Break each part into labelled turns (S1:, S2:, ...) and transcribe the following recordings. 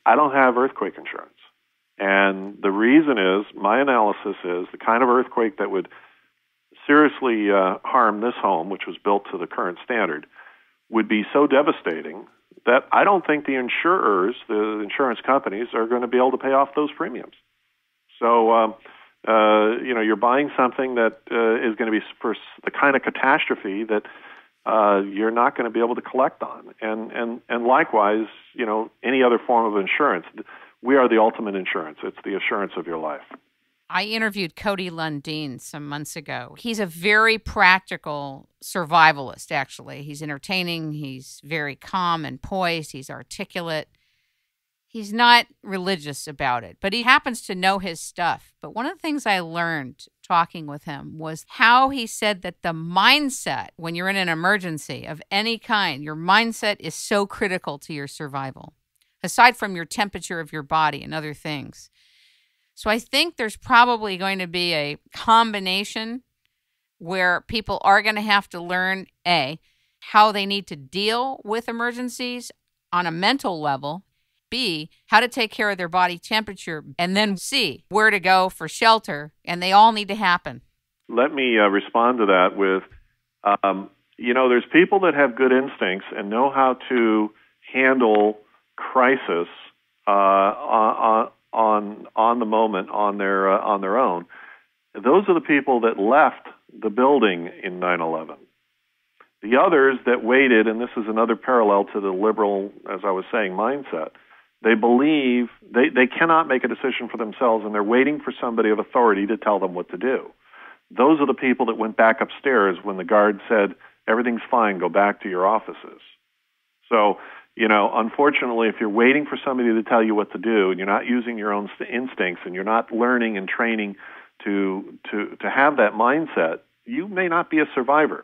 S1: I don't have earthquake insurance. And the reason is, my analysis is, the kind of earthquake that would seriously harm this home, which was built to the current standard, would be so devastating that I don't think the insurers, the insurance companies, are going to be able to pay off those premiums. So, you're buying something that is going to be for the kind of catastrophe that you're not going to be able to collect on. And likewise, any other form of insurance, we are the ultimate insurance. It's the assurance of your life.
S2: I interviewed Cody Lundeen some months ago. He's a very practical survivalist, actually. He's entertaining. He's very calm and poised. He's articulate. He's not religious about it, but he happens to know his stuff. But one of the things I learned talking with him was how he said that the mindset, when you're in an emergency of any kind, your mindset is so critical to your survival, aside from your temperature of your body and other things. So I think there's probably going to be a combination where people are going to have to learn, A, how they need to deal with emergencies on a mental level, B, how to take care of their body temperature, and then C, where to go for shelter, and they all need to happen.
S1: Let me respond to that with, there's people that have good instincts and know how to handle crisis on the moment on their own. Those are the people that left the building in 9/11. The others that waited, and this is another parallel to the liberal, as I was saying, mindset. They believe they cannot make a decision for themselves, and they're waiting for somebody of authority to tell them what to do. Those are the people that went back upstairs when the guard said, everything's fine, go back to your offices. So, unfortunately, if you're waiting for somebody to tell you what to do, and you're not using your own instincts, and you're not learning and training to have that mindset, you may not be a survivor.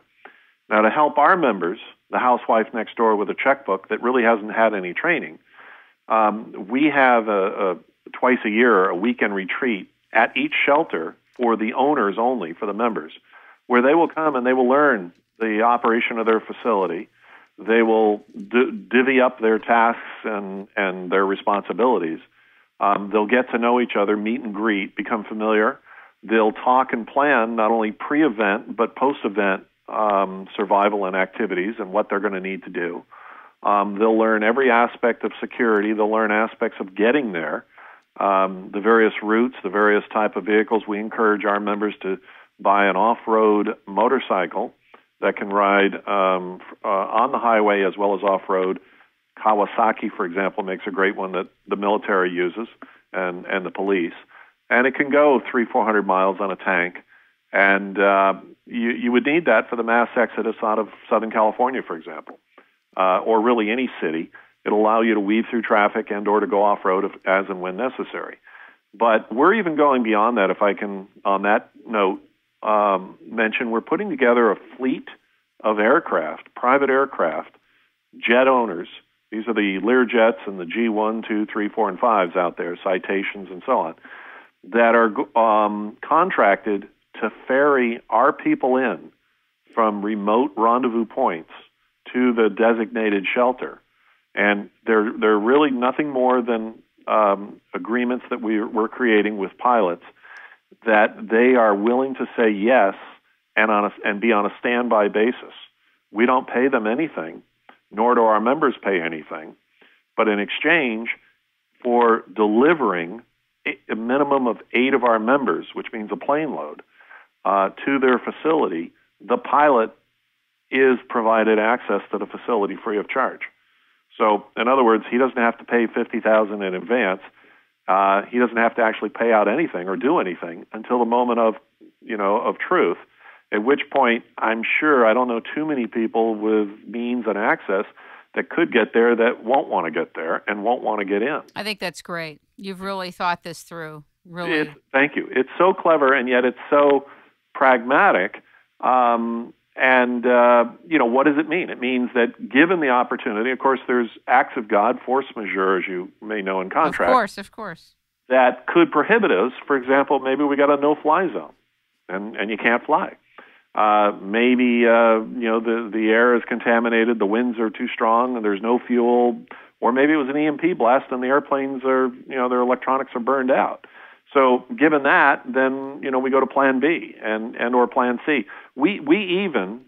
S1: Now, to help our members, the housewife next door with a checkbook that really hasn't had any training, we have twice a year a weekend retreat at each shelter for the owners only, for the members, where they will come and they will learn the operation of their facility. They will divvy up their tasks and their responsibilities. They'll get to know each other, meet and greet, become familiar. They'll talk and plan not only pre-event but post-event survival and activities and what they're going to need to do. They'll learn every aspect of security. They'll learn aspects of getting there, the various routes, the various type of vehicles. We encourage our members to buy an off-road motorcycle that can ride on the highway as well as off-road. Kawasaki, for example, makes a great one that the military uses and the police. And it can go 300-400 miles on a tank. And you would need that for the mass exodus out of Southern California, for example, or really any city. It'll allow you to weave through traffic and or to go off-road as and when necessary. But we're even going beyond that, if I can, on that note, mention we're putting together a fleet of aircraft, private aircraft, jet owners. These are the Learjets and the G1, 2, 3, 4, and 5s out there, Citations and so on, that are contracted to ferry our people in from remote rendezvous points to the designated shelter. And they're really nothing more than agreements that we're creating with pilots that they are willing to say yes and be on a standby basis. We don't pay them anything, nor do our members pay anything. But in exchange for delivering a minimum of 8 of our members, which means a plane load, to their facility, the pilot is provided access to the facility free of charge. So, in other words, he doesn't have to pay $50,000 in advance. He doesn't have to actually pay out anything or do anything until the moment of truth. At which point, I'm sure I don't know too many people with means and access that could get there that won't want to get there and won't want to get in.
S2: I think that's great. You've really thought this through. Really.
S1: Thank you. It's so clever, and yet it's so pragmatic. What does it mean? It means that given the opportunity, of course, there's acts of God, force majeure, as you may know in contract.
S2: Of course. That
S1: could prohibit us. For example, maybe we got a no-fly zone, and you can't fly. Maybe the air is contaminated, the winds are too strong, and there's no fuel, or maybe it was an EMP blast and the airplanes are their electronics are burned out. So given that, then we go to Plan B and or Plan C. We even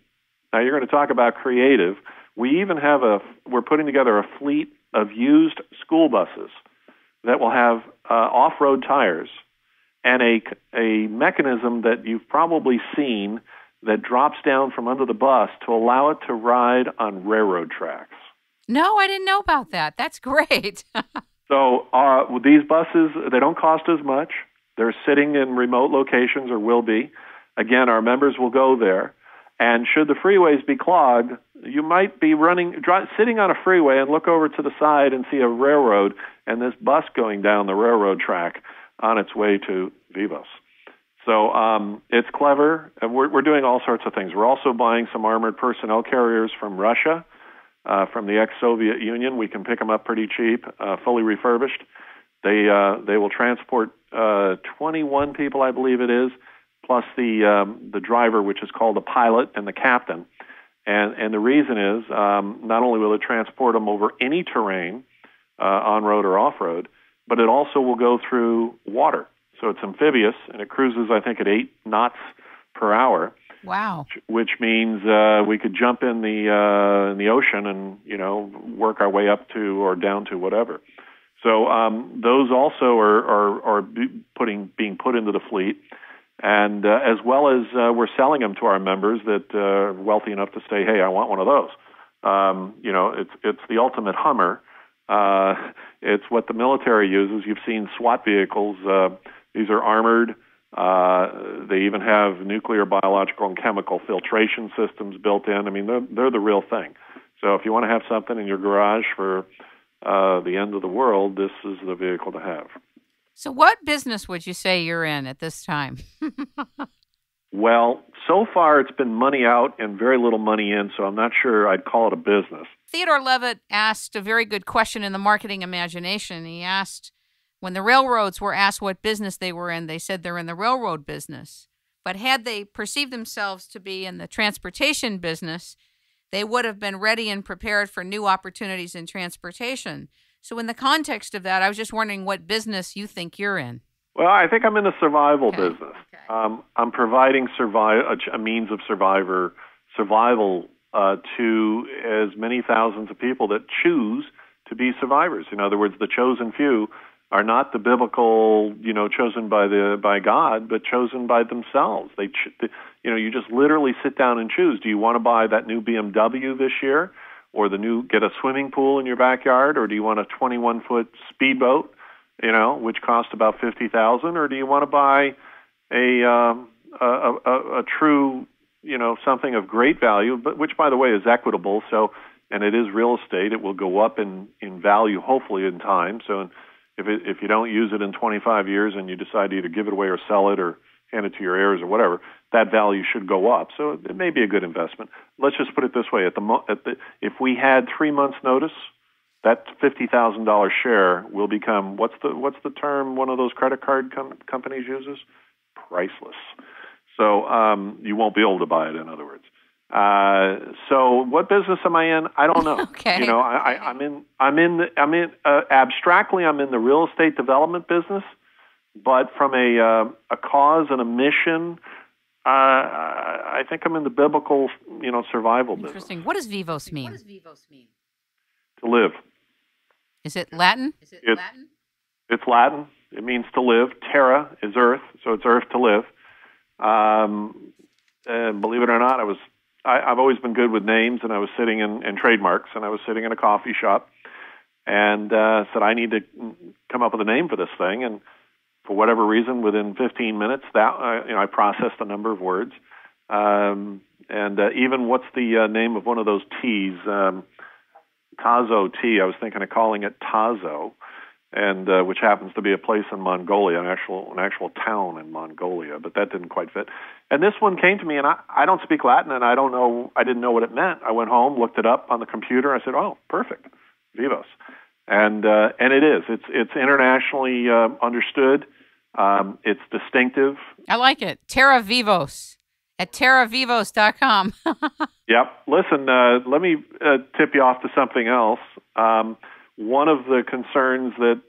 S1: now you're going to talk about creative. We even we're putting together a fleet of used school buses that will have off-road tires and a mechanism that you've probably seen that drops down from under the bus to allow it to ride on railroad tracks.
S2: No, I didn't know about that. That's great.
S1: So these buses, they don't cost as much. They're sitting in remote locations, or will be. Again, our members will go there. And should the freeways be clogged, you might be sitting on a freeway and look over to the side and see a railroad and this bus going down the railroad track on its way to Vivos. So it's clever. We're doing all sorts of things. We're also buying some armored personnel carriers from Russia, from the ex-Soviet Union. We can pick them up pretty cheap, fully refurbished. They will transport 21 people, I believe it is, plus the driver, which is called the pilot, and the captain. And the reason is not only will it transport them over any terrain, on-road or off-road, but it also will go through water. So it's amphibious, and it cruises, I think, at 8 knots per hour.
S2: Wow!
S1: Which means we could jump in the ocean and work our way up to or down to whatever. So those also are being put into the fleet, and as well as we're selling them to our members that are wealthy enough to say, "Hey, I want one of those." It's the ultimate Hummer. It's what the military uses. You've seen SWAT vehicles. These are armored. They even have nuclear, biological, and chemical filtration systems built in. I mean, they're the real thing. So if you want to have something in your garage for the end of the world, this is the vehicle to have.
S2: So what business would you say you're in at this time?
S1: Well, so far it's been money out and very little money in, so I'm not sure I'd call it a business.
S2: Theodore Levitt asked a very good question in the Marketing Imagination. He asked, when the railroads were asked what business they were in, they said they're in the railroad business. But had they perceived themselves to be in the transportation business, they would have been ready and prepared for new opportunities in transportation. So in the context of that, I was just wondering what business you think you're in.
S1: Well, I think I'm in the survival business. Okay. I'm providing a means of survival to as many thousands of people that choose to be survivors. In other words, the chosen few are not the biblical, chosen by God, but chosen by themselves. You just literally sit down and choose. Do you want to buy that new BMW this year, or get a swimming pool in your backyard, or do you want a 21-foot speedboat, which costs about $50,000, or do you want to buy a true, something of great value, but which, by the way, is equitable. So, and it is real estate. It will go up in value, hopefully, in time. So, if you don't use it in 25 years and you decide to either give it away or sell it or hand it to your heirs or whatever, that value should go up. So it may be a good investment. Let's just put it this way: if we had 3 months' notice, that $50,000 share will become what's the term one of those credit card companies uses? Priceless. So you won't be able to buy it. In other words. So what business am I in? I don't know.
S2: Okay.
S1: Abstractly, I'm in the real estate development business, but from a cause and a mission, I think I'm in the biblical, survival business.
S2: Interesting. What does Vivos mean?
S1: To live.
S2: Is it Latin?
S1: It's Latin. It means to live. Terra is earth, so it's earth to live. And believe it or not, I've always been good with names, and I was sitting in trademarks, and I was sitting in a coffee shop, and said I need to come up with a name for this thing. And for whatever reason, within 15 minutes, I processed a number of words. And even what's the name of one of those teas? Tazo tea. I was thinking of calling it Tazo, and which happens to be a place in Mongolia, an actual town in Mongolia, but that didn't quite fit. And this one came to me, and I don't speak Latin, and I didn't know what it meant. I went home, looked it up on the computer. I said, "Oh, perfect, Vivos," and it is. It's internationally understood. It's distinctive.
S2: I like it. Terra Vivos, At terravivos.com.
S1: Yep. Listen, let me tip you off to something else. One of the concerns that